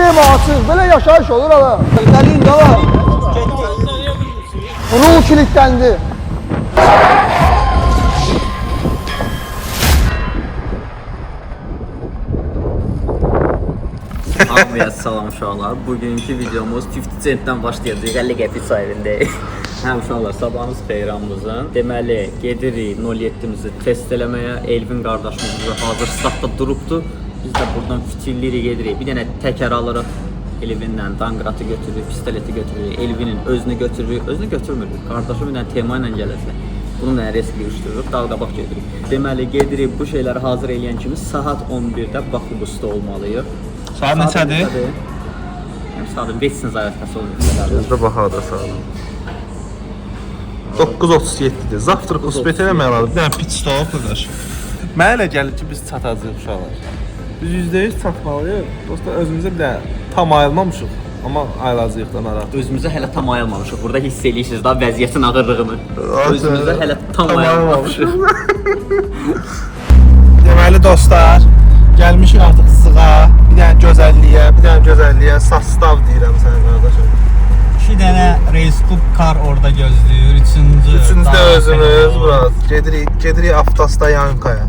Ev açıq, belə yaşayış olur ala. Dəliyim də ala. Ruh kilitləndi. Hamıya salam uşaqlar. Bugünkü videomuz 50 centdən başlayacaq. 50 qəpik sahibindəyik. Hə uşaqlar, sabahınız xeyramızın. Deməli, gedirik 07-mizi test eləməyə. Elvin qardaşımız hazır statda durubdu. Biz də buradan fitillirik, gedirik. Bir dənə təkər alırıq. Elvindən danqratı götürürük, pistoleti götürürük. Elvinin özünü götürürük. Özünü götürmürük. Qardaşı bir dənə tema ilə gələcək. Bununla risk yığışdırırıq, dağ-qabaq gedirik. Deməli, gedirik bu şeyləri hazır eləyən kimi saat 11-də Bakubusda olmalıyıq. Saat neçədir? Saat 5-sin zayəfəsi olmuyor. Gözdə baxaq da saat. 9:37-dir. Zavtırıq uspet eləmək lazım. Bir dənə pit stop qardaş. Mənə elə gəlir ki, biz çatacağıq uşaqlar. Biz %100 çatmalıyıq. Dosta özümüzə bir dənə tam ayılmamışıq. Amma ayılacağıq da narahat. Özümüzə hələ tam ayılmamışıq. Burada hiss eləyirsiniz da vəziyyətin ağırlığını. Özümüzə hələ tam ayılmamışıq. Deməli dostlar, gəlmişik artıq sığa. Bir dənə gözəlliyə, sastav deyirəm sənə qardaşım. 2 dənə Race Cup kar orada gözləyir. Üçüncü də özümüz burası. Gedirik Avtostayankaya.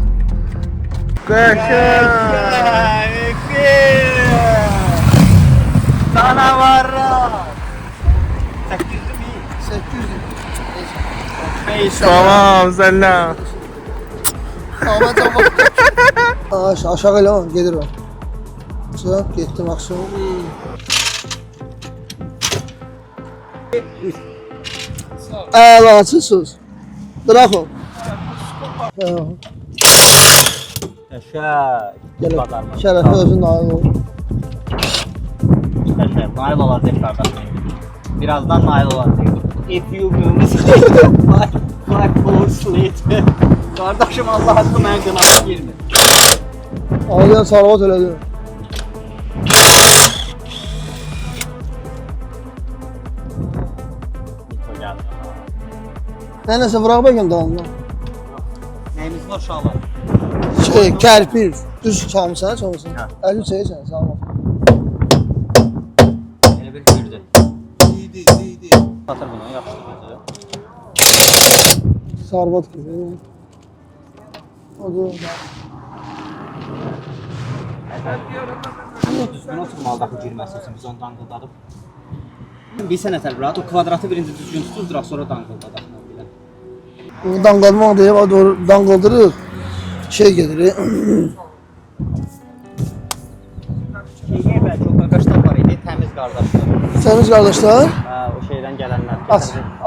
Canavarlar. 800 Tamam, zəllə. Tamam, tamam. Aşağı elə o, gedir o. Çıx, getdim axşam. Açılsız. Bırak o. Şərəfi özün nail ol. Nail olacaq qardaşım. Birazdan nail olacaq. If you move like bullets later. Qardaşım Allah haqqı mənə qınaq girmir. Ağlayan salavat elədi. Nəsə vuraq bəlkə dalından. Nəyimiz var uşaqlar? Kərpir. Düz çalmışsan, çalmışsan. Əlini çəkirsən, sağ ol. Elə bir gürdü. İyiydi. Satır bunu, yaxşıdır. Sarbat gibi. Odur. Düzgün oturmalı daxı girməsi üçün biz onu danqıldadıq. Bir sənə tərəf rahat, o kvadratı birinci düzgün tutuzduraq, sonra danqıldadaq. Danqalmaq deyib, doğru danqıldırıq. Gedir. Bəlkə o qardaşlar var idi, təmiz qardaşlar. Təmiz qardaşlar? Hə, o şeydən gələnlər.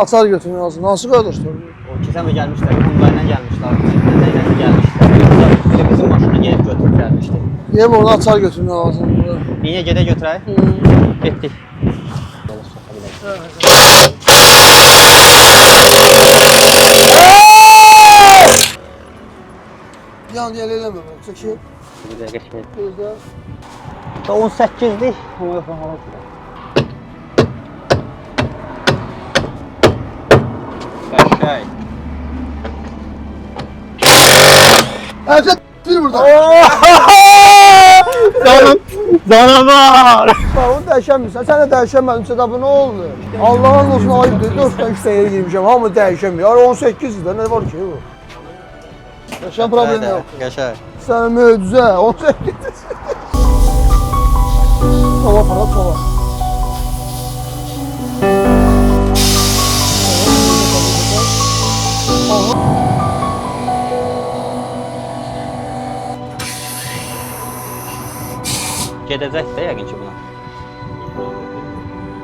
Açar götürmək lazım. Hansı qardaşlar? O keçən də gəlmişlər, Hyundai ilə gəlmişlər, Hyundai ilə gəlmişlər. Biri bizim maşına gəlib götürüb gəlmişdi. Niyə bu, onu açar götürmək lazım? Niyə gedə götürək? Getdik. Yan yer eləmə, çəkil. Bir dəqiqə şey. Gözlə. 18'dik. Ama yok hala. Kaşay. Erkek bir burada. Canavar. Onu dəyişəmirsən. Sən də dəyişəmədin. Də bu nə oldu? Allah'ın olsun ayıbdır. 4 tane 3 tane girmişəm. Hamı dəyişəmir. 18 də nə var ki bu? Yaşam problemi yok. Kaşay. Sən möcüzə. 18. Sola para sola. Gedəcək də yəqin ki buna.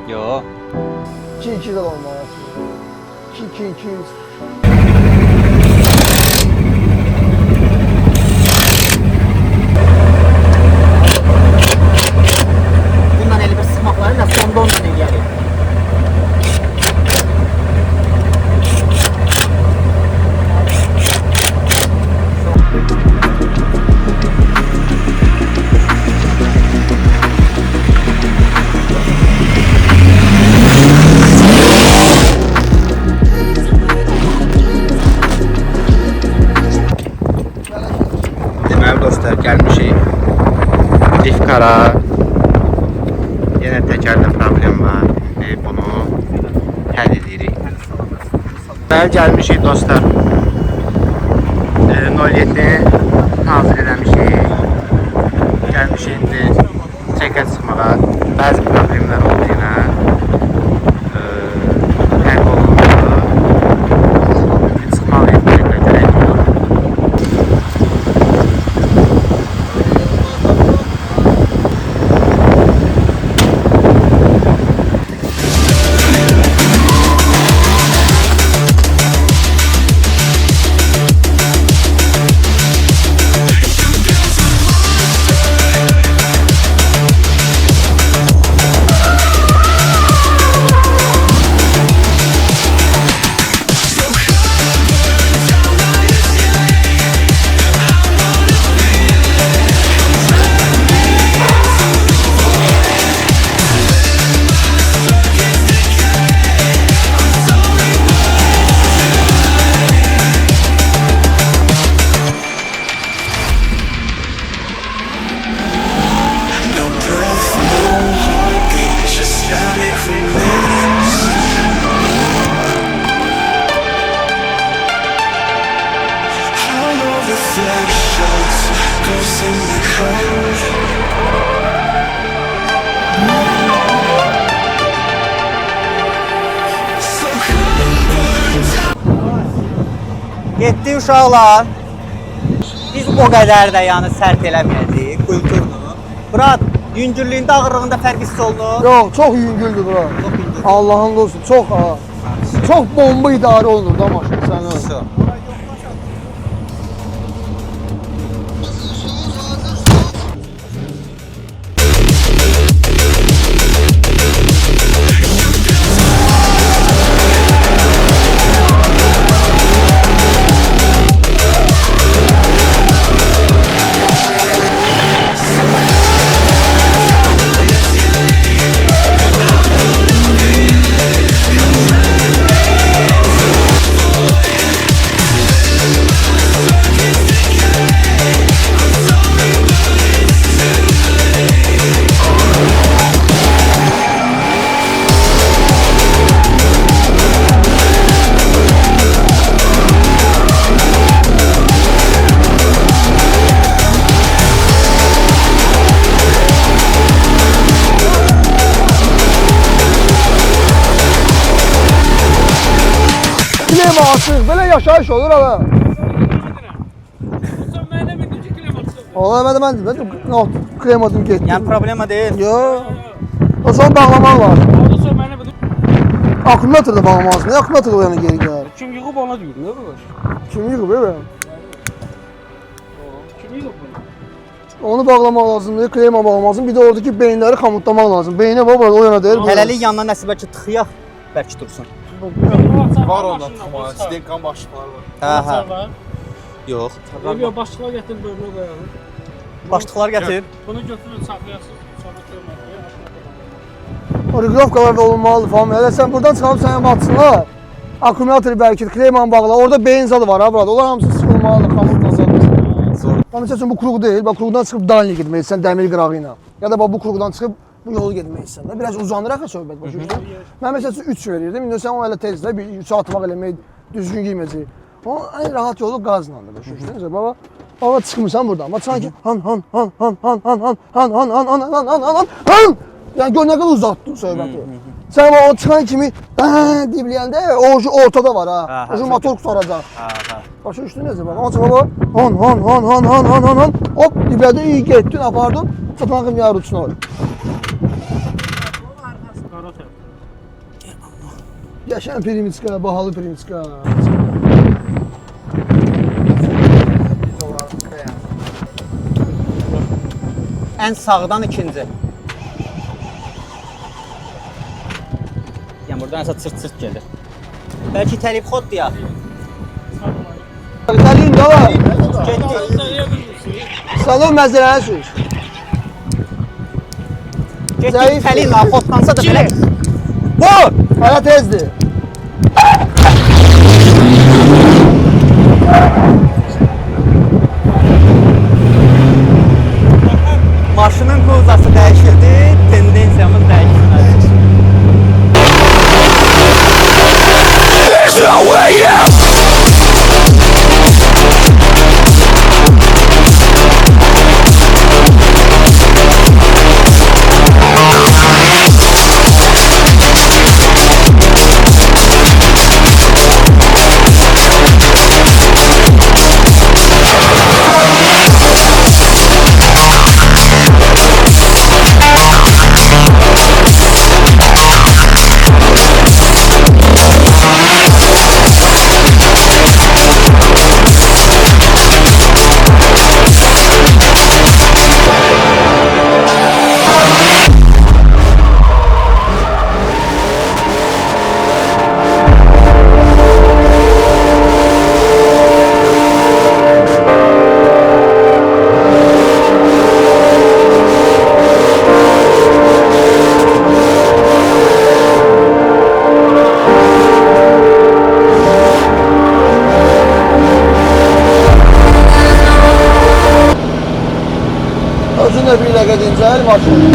Yo. 2-2 də olmalı. 2-2. Bundan elə bir sıxmaqları da sonda ondan gəlir. Deməli dostlar, gəlmişik Lifkara. Təkərdə problem var. İndi bunu həll edirik. Bəli, gəlmişik dostlar. 07-ni hazır eləmişik. Gəlmişik indi çəkə çıxmağa. Bəzi problemlər oldu yenə. Həll olundu. Çıxmalıyıq çəkə gələk. Getdi uşaqlar. Biz o qədər də yəni sərf eləməyəcəyik kulturunu. Brat, yüngüllüyündə, ağırlığında fərq hiss olunur. Yox, çox yüngüldür bura. Çox yüngül. Allah'ın olsun, çox ha. Çox bomba idarə olunur da maşın sənin. Klima açıq, belə yaşayış olur hala. Allah mən dedim, klimadım getdim. Yəni problema deyil. Yox. O zaman bağlamaq lazım. Akkumulyator da bağlamaq lazım. Akkumulyator da yana geri gəlir. Kim yığıb ona deyir, nə qardaş? Kim yığıb elə? Kim yığıb bunu? Onu bağlamaq lazımdır, klima bağlamaq lazım. Bir də oradakı beyinləri xamutlamaq lazım. Beyinə bax, o yana deyil. Hələlik yanına nəsə bəlkə tıxıyaq, bəlkə dursun. Var ondan tıxma, Stekan başlıqları var. Hə. Yox. Yox, başlıqlar gətir bölünə qoyalım. Başlıqlar gətir. Bunu götürün, saxlayasınız. Sonra görməyək. Oriqrafkalar da olunmalıdır falan. Hələ sən buradan çıxarıb sənə batsınlar. Akkumulyator bəlkə klimanı bağla. Orada beyin zadı var ha burada. Onlar hamısı sıxılmalıdır, xamutlanmalıdır. Məsəl üçün bu kruq deyil. Bax kruqdan çıxıb dalya getməksən dəmir qırağı ilə. Ya da bax bu kruqdan çıxıb bu yolu getməksən də. Biraz uzanır axı söhbət başa düşdün. Mən məsəl üçün 3 verirdim. İndi sən o elə tezdə bir 3 atmaq eləmək düzgün giyməyəcək. O ən rahat yolu qazla da başa düşdün. Baba baba çıxmısan buradan. Bax sanki han. Yəni gör nə qədər uzatdın söhbəti. Sən o çıxan kimi dibləyəndə o ortada var ha. O motor qurtaracaq. Başa düşdün necə bax. Ancaq baba han. Hop diblədə iyi getdin, apardın. Çatana kimi yarı uçuna ol. Yaşayan primitska, bahalı primitska. Ən sağdan ikinci. Yəni buradan nəsə çırt gedir. Bəlkə itəliyib xod deyək. İtəliyin də var. Getdik. Salon məzərəni sür. Getdik itəliyib, xodlansa da belə. Bu! Hələ tezdir. Maşının qozası dəyişildi, tendensiyamız dəyişildi. Güzel maşın.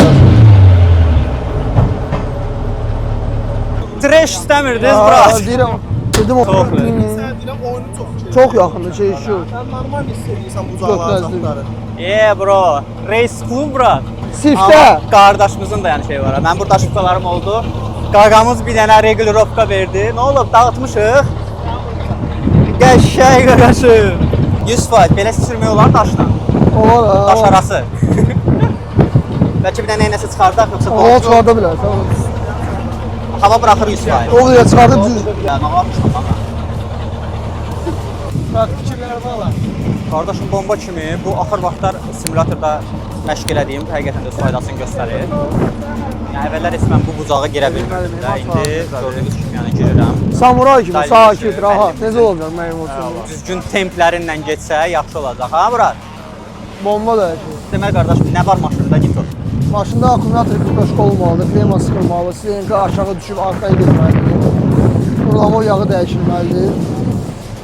Trash istəmirdiniz, Murat. Deyirəm. Dedim o. Soğuk. Deyirəm oyunu çox şey. Çok yakında şey şu. Sən normal istəyirsən bu Götürəzdir. uzaqları. Bro, race cool, Murat. Sifte. Amma qardaşımızın da yəni şey var. Mən burada şıpkalarım oldu. Qaqamız bir dənə regulirovka verdi. Nə olub, dağıtmışıq. Qəşəng qaqaşı. 100%, belə sürmək olar daşla. Olar ha. Daş arası. Bəlkə bir dənə nəsə çıxardaq, yoxsa Olar doğru. çıxarda bilər. Tamam. Hava buraxır 100%. O ya çıxardı düz. Yəni, nə varmışam bana. Bəs fikirlər var. Qardaşım bomba kimi bu axır vaxtlar simülatorda məşq elədiyim həqiqətən də öz faydasını göstərir. Yəni əvvəllər heç mən bu bucağa girə bilmirdim də. İndi gördüyünüz kimi yəni girirəm. Samuray kimi Dayı sakit, şey, rahat. bəlli. Necə olacaq mənim olsun? Düzgün templərinlə getsə yaxşı olacaq. Ha Murat? Bomba da şey. Demək qardaşım nə var maşında git ol. Maşında akkumulyator 45 olmalıdır, klima sıxılmalı, silinka aşağı düşüb arxaya getməlidir. Rulavor yağı dəyişilməlidir.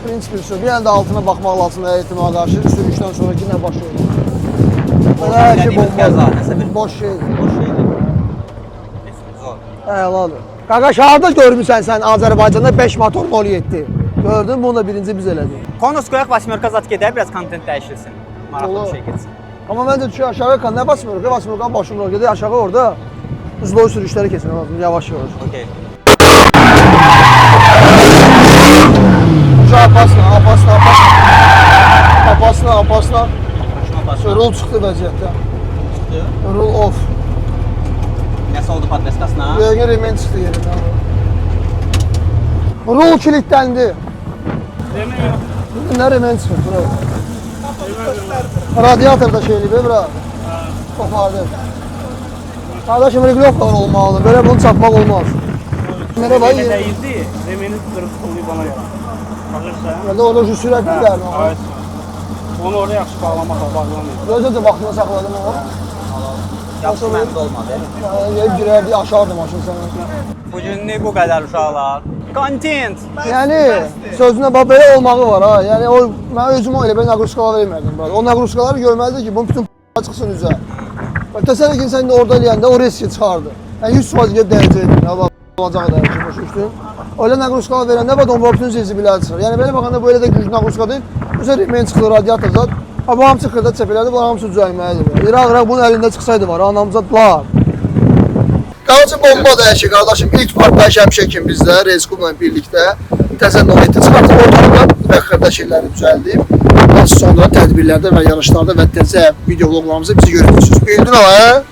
Prinsip üstü. Bir dənə də altına baxmaq lazımdır ehtimala qarşı. Sürüşdən sonraki nə baş verir. Belə ki Elədiyimiz qəza, nəsə bomba. bir- Boş şeydir. Boş şeydir. Zor. Əladır. Qaqaş, harada görmüsən sən Azərbaycanda 5 motor 07? Gördün, bunu da birinci biz elədik. Konus qoyaq, Vasmörka zat gedək, biraz kontent dəyişilsin. Maraqlı Olur. bir şey getsin. Amma məncə düşür aşağı kan, nə basmırıq? Basmırıq, başımırıq. Gedək aşağı orada. Uzloy sürüşləri keçmək lazım, yavaş yavaş. Okey. Apasla. Şuna bax. Rul çıxdı vəziyyətdə. Çıxdı. Rul off. Nəsə oldu podveskasına? Yeni remen çıxdı yerindən. Rul kilitləndi. Nə remen çıxır bura? Radiator da şeyli be bura. Kopardı. Kardeşim regulovkalar olmalı. Böyle bunu çakmak olmaz. Merhaba. Değildi. Remeni kırık oluyor bana göre. Hazırsa. Ya da orada şu sürekli verdim. Evet. Onu orada yaxşı bağlamaq bağlanıyor. Gözde de vaxtına sakladım ama. Yaxşı məndə olmadı. Gelip girerdi aşağıdı maşın sana. Bugünlük bu qədər uşaqlar. Content. Yani sözüne bak böyle olmağı var ha. Yani o ben özüm öyle ben nagruskalar vermedim. O nagruskaları görmelidir ki bunun bütün çıksın üzerine. Bak təsəvvür ki sen de orada eləyəndə o riski çıxardı. Yani 100% gelip dəyəcəkdin. Ya bak olacağı dəyəcək başa düşdün. Öyle nagruskalar verəndə bak onun bütün sensibilləri çıxır. Yani belə baxanda böyle de güclü nagruska değil. Üzər remen çıxır radiator zat. Bu hamısı xırda çəpələrdir, bu hamısı düzəlməlidir. İraq bunun əlində çıxsaydı var, anamızadlar. Qalıcı bomba da ki qardaşım ilk partlayış həmişə kimi bizdə Rezqumla birlikdə təzə nöqtə çıxartıb ortalıqda və xırda şeyləri düzəldib. Sonra tədbirlərdə və yarışlarda və təzə video vloqlarımızı bizi görürsünüz. Bildin ha?